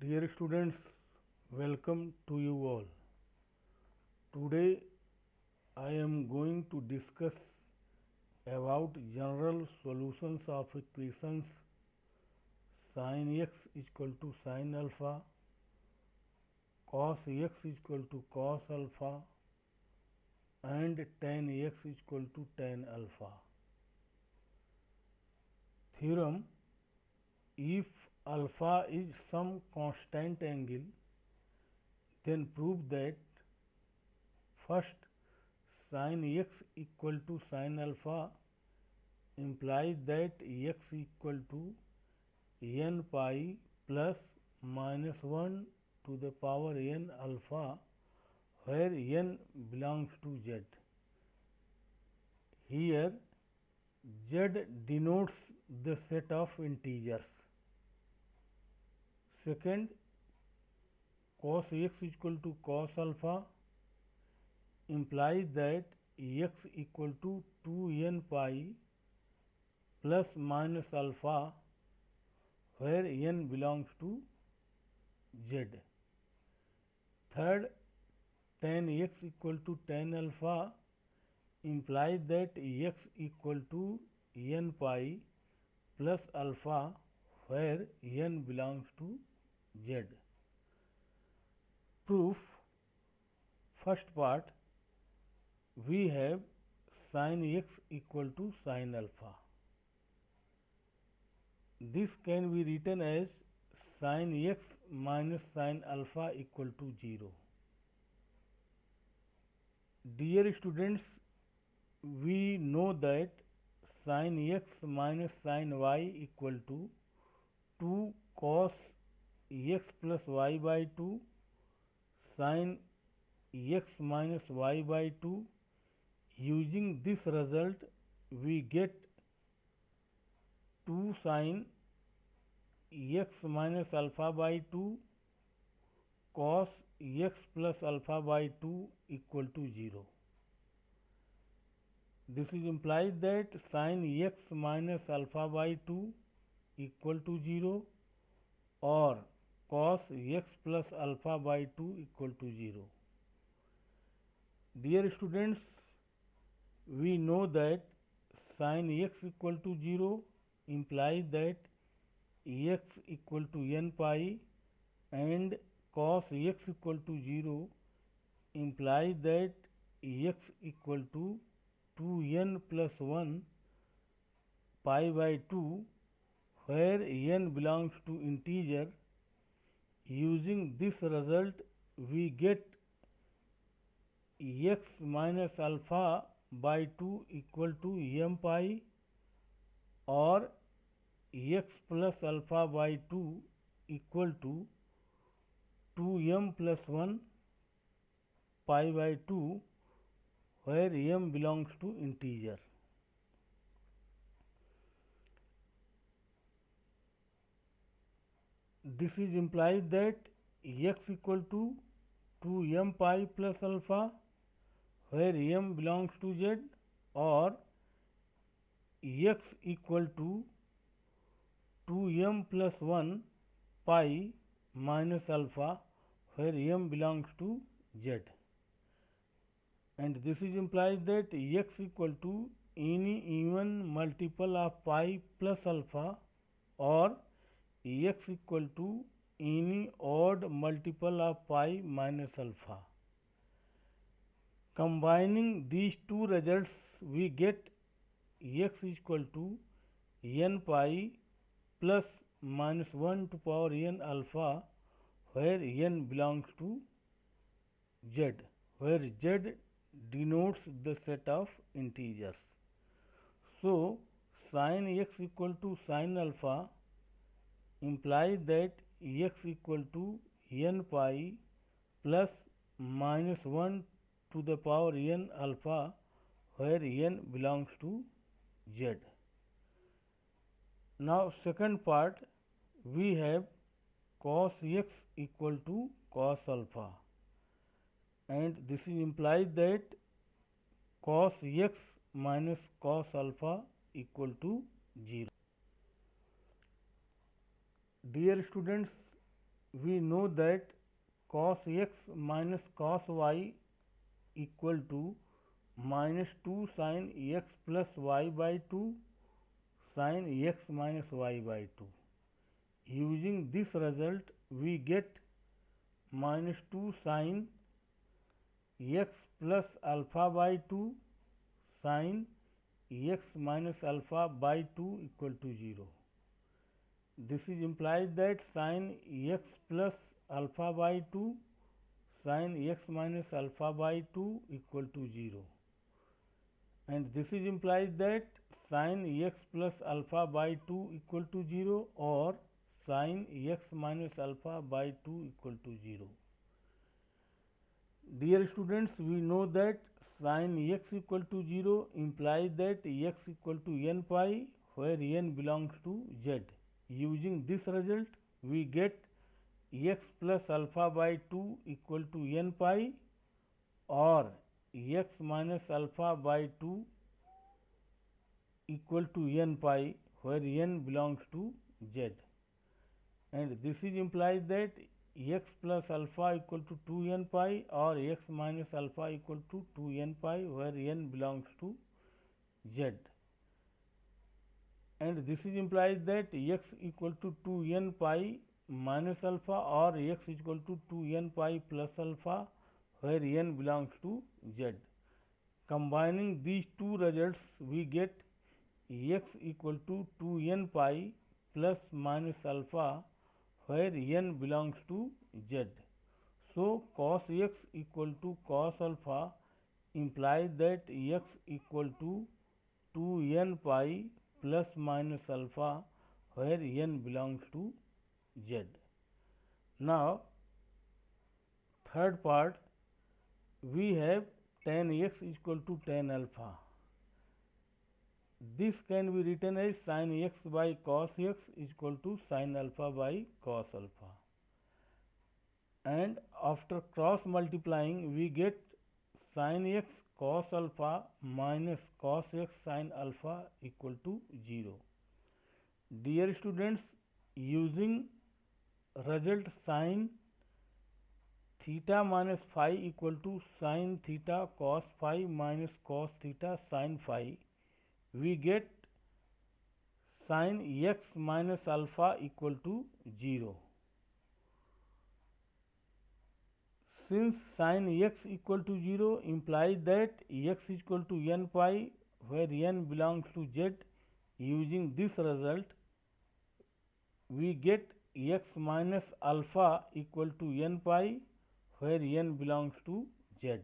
Dear students, welcome to you all. Today I am going to discuss about general solutions of equations sin x equal to sin alpha, cos x equal to cos alpha and tan x equal to tan alpha. Theorem: if alpha is some constant angle, then prove that first sin x equal to sin alpha implies that x equal to n pi plus minus 1 to the power n alpha, where n belongs to z. Here z denotes the set of integers. Second, cos x equal to cos alpha implies that x equal to 2n pi plus minus alpha, where n belongs to z. Third, tan x equal to tan alpha implies that x equal to n pi plus alpha, where n belongs to z. Proof: first part, we have sin x equal to sin alpha. This can be written as sin x minus sin alpha equal to 0. Dear students, we know that sin x minus sin y equal to 2 cos x plus y by 2 sin x minus y by 2. Using this result, we get 2 sin x minus alpha by 2 cos x plus alpha by 2 equal to 0. This is implies that sin x minus alpha by 2 equal to 0 or cos x plus alpha by 2 equal to 0. Dear students, we know that sin x equal to 0 implies that x equal to n pi and cos x equal to 0 implies that x equal to 2n plus 1 pi by 2, where n belongs to integer. Using this result, we get x minus alpha by 2 equal to m pi or x plus alpha by 2 equal to 2m plus 1 pi by 2, where m belongs to integer. This is implies that x equal to 2m pi plus alpha, where m belongs to z, or x equal to 2m plus 1 pi minus alpha, where m belongs to z. And this is implies that x equal to any even multiple of pi plus alpha or x equal to any odd multiple of pi minus alpha. Combining these two results, we get x equal to n pi plus minus 1 to power n alpha, where n belongs to z, where z denotes the set of integers. So, sin x equal to sin alpha implies that x equal to n pi plus minus 1 to the power n alpha, where n belongs to z. Now, second part, we have cos x equal to cos alpha, and this is implies that cos x minus cos alpha equal to 0. Dear students, we know that cos x minus cos y equal to minus 2 sin x plus y by 2 sin x minus y by 2. Using this result, we get minus 2 sin x plus alpha by 2 sin x minus alpha by 2 equal to 0. This is implied that sin x plus alpha by 2 sin x minus alpha by 2 equal to 0. And this is implied that sin x plus alpha by 2 equal to 0 or sin x minus alpha by 2 equal to 0. Dear students, we know that sin x equal to 0 implies that x equal to n pi, where n belongs to z. Using this result, we get x plus alpha by 2 equal to n pi or x minus alpha by 2 equal to n pi, where n belongs to z. And this is implies that x plus alpha equal to 2n pi or x minus alpha equal to 2n pi, where n belongs to z. And this is implies that x equal to 2n pi minus alpha or x equal to 2n pi plus alpha, where n belongs to z. Combining these two results, we get x equal to 2n pi plus minus alpha, where n belongs to z. So, cos x equal to cos alpha implies that x equal to 2n pi plus minus alpha, where n belongs to z. Now, third part, we have tan x equal to tan alpha. This can be written as sin x by cos x equal to sin alpha by cos alpha. And after cross multiplying, we get sin x cos alpha minus cos x sin alpha equal to 0. Dear students, using result sin theta minus phi equal to sin theta cos phi minus cos theta sin phi, we get sin x minus alpha equal to 0. Since sin x equal to 0 implies that x equal to n pi, where n belongs to z, using this result, we get x minus alpha equal to n pi, where n belongs to z.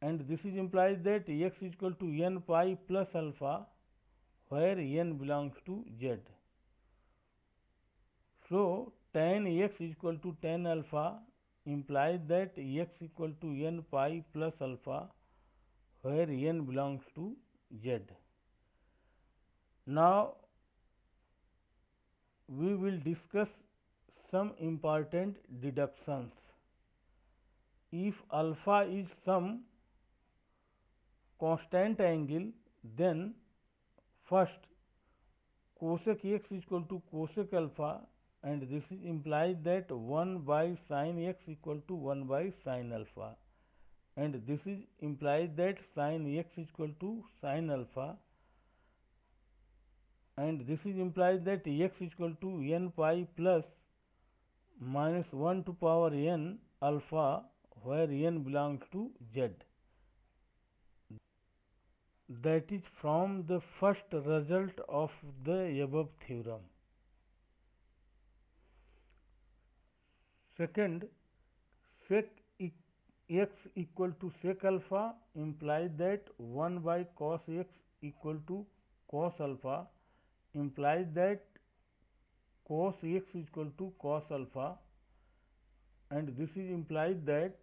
And this is implies that x is equal to n pi plus alpha, where n belongs to z. So, tan x is equal to tan alpha implies that x equal to n pi plus alpha, where n belongs to z. Now, we will discuss some important deductions. If alpha is some constant angle, then first cosec x is equal to cosec alpha, and this is implies that 1 by sin x equal to 1 by sin alpha, and this is implies that sin x is equal to sin alpha, and this is implies that x is equal to n pi plus minus 1 to power n alpha, where n belongs to z. That is from the first result of the above theorem. Second, sec x equal to sec alpha implies that 1 by cos x equal to cos alpha implies that cos x is equal to cos alpha, and this is implies that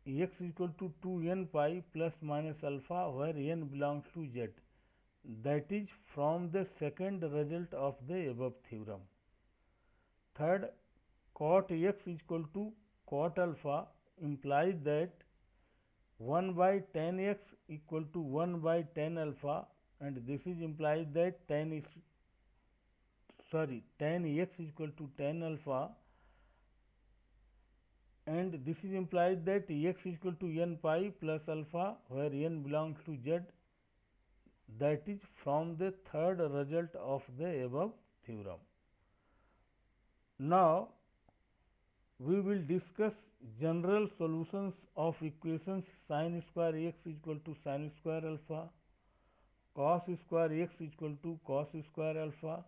x is equal to 2n pi plus minus alpha, where n belongs to z. That is from the second result of the above theorem. Third, cot x is equal to cot alpha implies that 1 by tan x equal to 1 by tan alpha, and this is implies that tan is tan x is equal to tan alpha, and this is implied that x is equal to n pi plus alpha where n belongs to z, that is from the third result of the above theorem. Now we will discuss general solutions of equations sin square x is equal to sin square alpha, cos square x is equal to cos square alpha,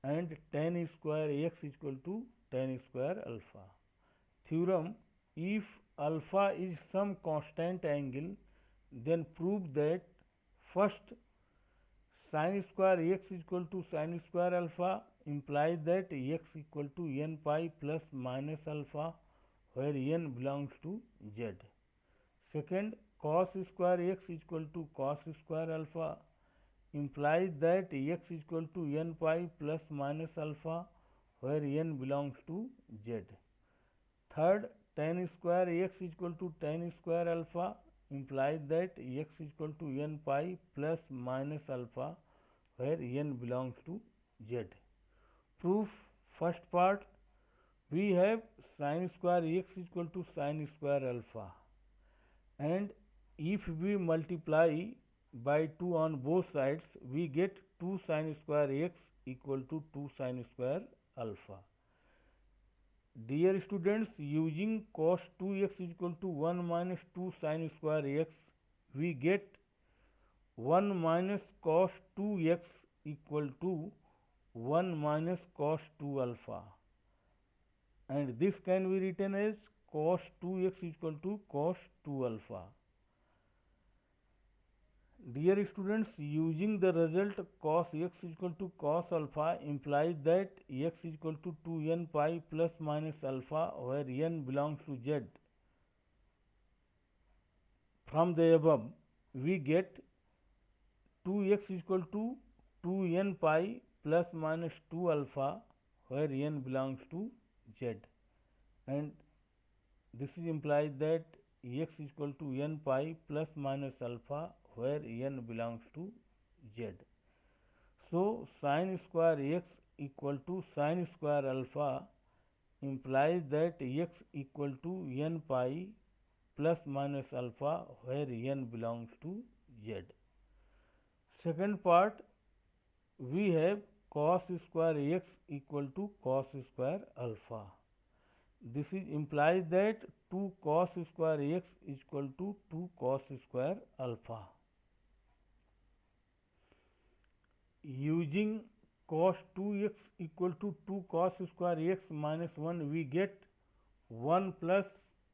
and tan square x is equal to tan square alpha. Theorem: if alpha is some constant angle, then prove that first sin square x is equal to sin square alpha implies that x equal to n pi plus minus alpha where n belongs to z. Second, cos square x is equal to cos square alpha implies that x is equal to n pi plus minus alpha where n belongs to z. Third, tan square x is equal to tan square alpha implies that x is equal to n pi plus minus alpha where n belongs to z. Proof: first part, we have sin square x is equal to sin square alpha, and if we multiply by 2 on both sides, we get 2 sin square x equal to 2 sin square alpha. Dear students, using cos 2x is equal to 1 minus 2 sin square x, we get 1 minus cos 2x equal to 1 minus cos 2 alpha, and this can be written as cos 2x is equal to cos 2 alpha. Dear students, using the result cos x is equal to cos alpha implies that x is equal to 2n pi plus minus alpha where n belongs to z. From the above, we get 2x is equal to 2n pi plus minus 2 alpha where n belongs to z, and this is implies that x is equal to n pi plus minus alpha where n belongs to z. So sin square x equal to sin square alpha implies that x equal to n pi plus minus alpha where n belongs to z. Second part, we have cos square x equal to cos square alpha. This is implies that 2 cos square x is equal to 2 cos square alpha. Using cos 2x equal to 2 cos square x minus 1, we get 1 plus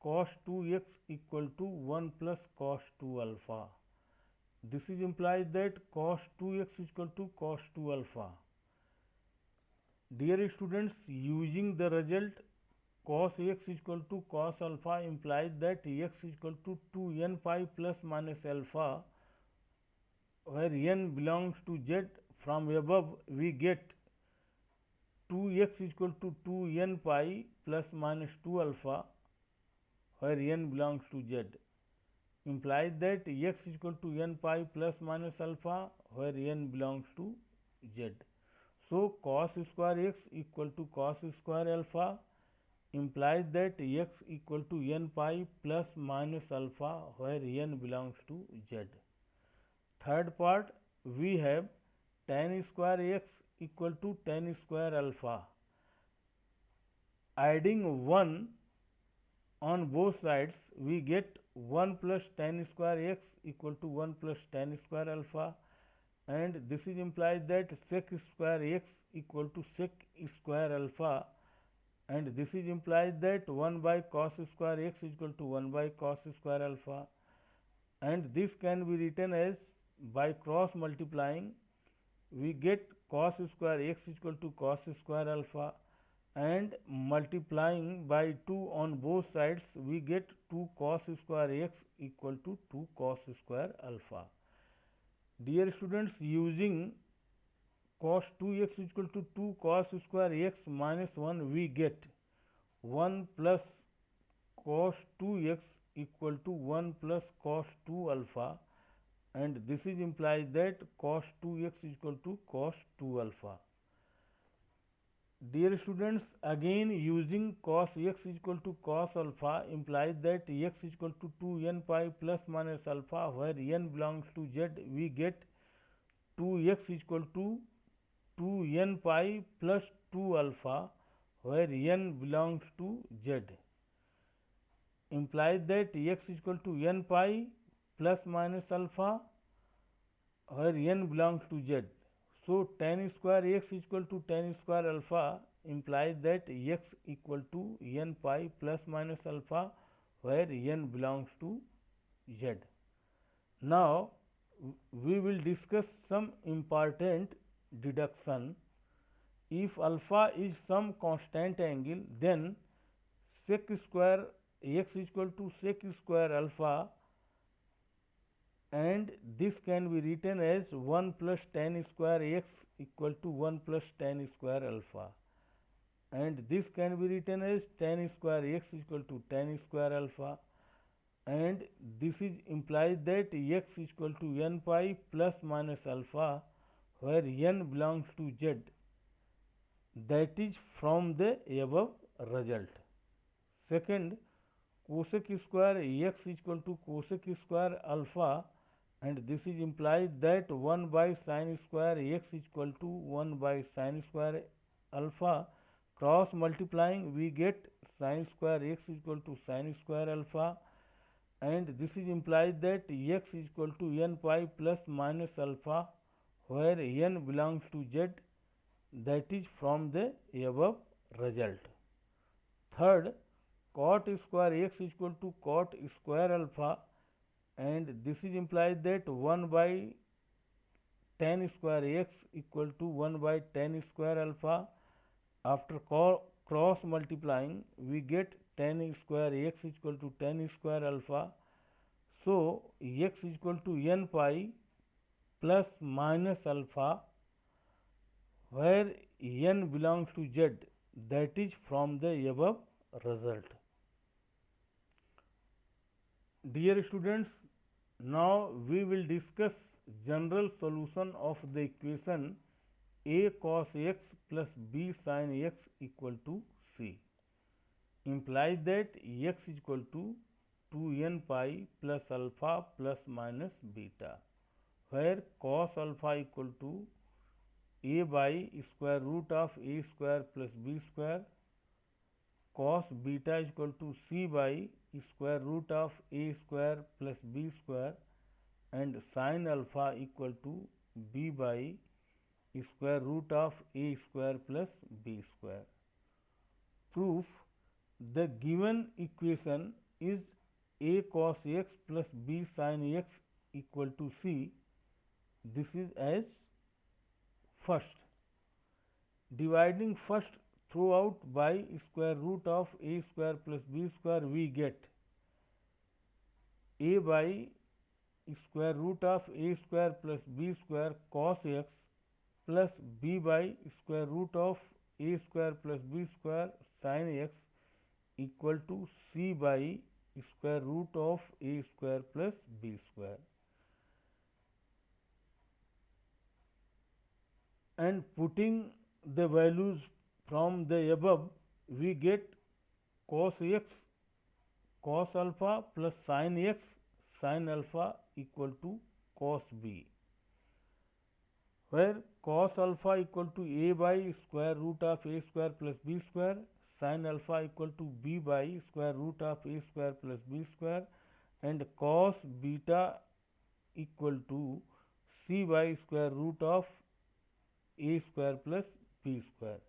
cos 2x equal to 1 plus cos 2 alpha. This is implies that cos 2x is equal to cos 2 alpha. Dear students, using the result cos x is equal to cos alpha implies that x is equal to 2n pi plus minus alpha where n belongs to z. From above, we get 2x is equal to 2n pi plus minus 2 alpha where n belongs to z, implies that x is equal to n pi plus minus alpha where n belongs to z. So cos square x equal to cos square alpha implies that x equal to n pi plus minus alpha where n belongs to z. Third part, we have tan square x equal to tan square alpha. Adding 1 on both sides, we get 1 plus tan square x equal to 1 plus tan square alpha, and this is implies that sec square x equal to sec square alpha, and this is implies that 1 by cos square x is equal to 1 by cos square alpha, and this can be written as by cross multiplying we get cos square x is equal to cos square alpha, and multiplying by 2 on both sides we get 2 cos square x equal to 2 cos square alpha. Dear students, using cos 2x is equal to 2 cos square x minus 1, we get 1 plus cos 2x equal to 1 plus cos 2 alpha, and this is implies that cos 2x is equal to cos 2 alpha. Dear students, again using cos x is equal to cos alpha implies that x is equal to 2n pi plus minus alpha, where n belongs to z, we get 2x is equal to 2n pi plus 2 alpha, where n belongs to z, implies that x is equal to n pi plus minus alpha, where n belongs to z. So tan square x is equal to tan square alpha implies that x equal to n pi plus minus alpha, where n belongs to z. Now we will discuss some important deduction. If alpha is some constant angle, then sec square x is equal to sec square alpha, and this can be written as 1 plus tan square x equal to 1 plus tan square alpha, and this can be written as tan square x equal to tan square alpha, and this is implies that x is equal to n pi plus minus alpha, where n belongs to z, that is from the above result. Second, cosec square x is equal to cosec square alpha, and this is implies that 1 by sin square x is equal to 1 by sin square alpha. Cross multiplying we get sin square x is equal to sin square alpha, and this is implies that x is equal to n pi plus minus alpha, where n belongs to z, that is from the above result. Third, cot square x is equal to cot square alpha, and this is implies that 1 by tan square x equal to 1 by tan square alpha. After cross multiplying we get tan square x is equal to tan square alpha. So x is equal to n pi plus minus alpha, where n belongs to z, that is from the above result. Dear students, now we will discuss general solution of the equation a cos x plus b sin x equal to c. Implies that x is equal to 2n pi plus alpha plus minus beta, where cos alpha equal to a by square root of a square plus b square, cos beta is equal to c by square root of a square plus b square, and sin alpha equal to b by square root of a square plus b square. Proof: the given equation is a cos x plus b sin x equal to c. This is as first. Dividing first throughout by square root of a square plus b square, we get a by square root of a square plus b square cos x plus b by square root of a square plus b square sin x equal to c by square root of a square plus b square. And putting the values from the above, we get cos x cos alpha plus sin x sin alpha equal to cos b, where cos alpha equal to a by square root of a square plus b square, sin alpha equal to b by square root of a square plus b square, and cos beta equal to c by square root of a square plus b square.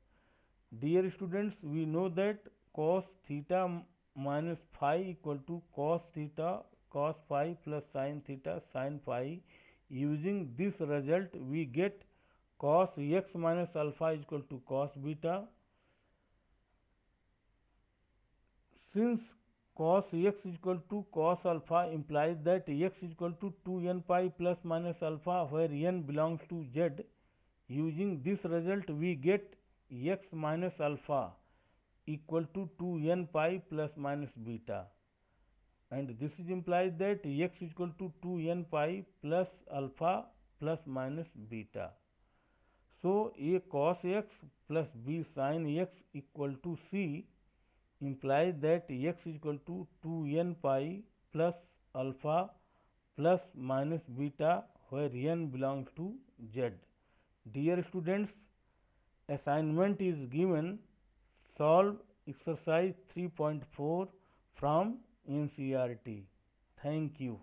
Dear students, we know that cos theta minus phi equal to cos theta cos phi plus sin theta sin phi. Using this result, we get cos x minus alpha is equal to cos beta. Since cos x is equal to cos alpha implies that x is equal to 2n pi plus minus alpha, where n belongs to z. Using this result, we get x minus alpha equal to 2n pi plus minus beta, and this is implies that x is equal to 2n pi plus alpha plus minus beta. So a cos x plus b sin x equal to c implies that x is equal to 2n pi plus alpha plus minus beta where n belongs to z. Dear students, assignment is given. Solve exercise 3.4 from NCERT. Thank you.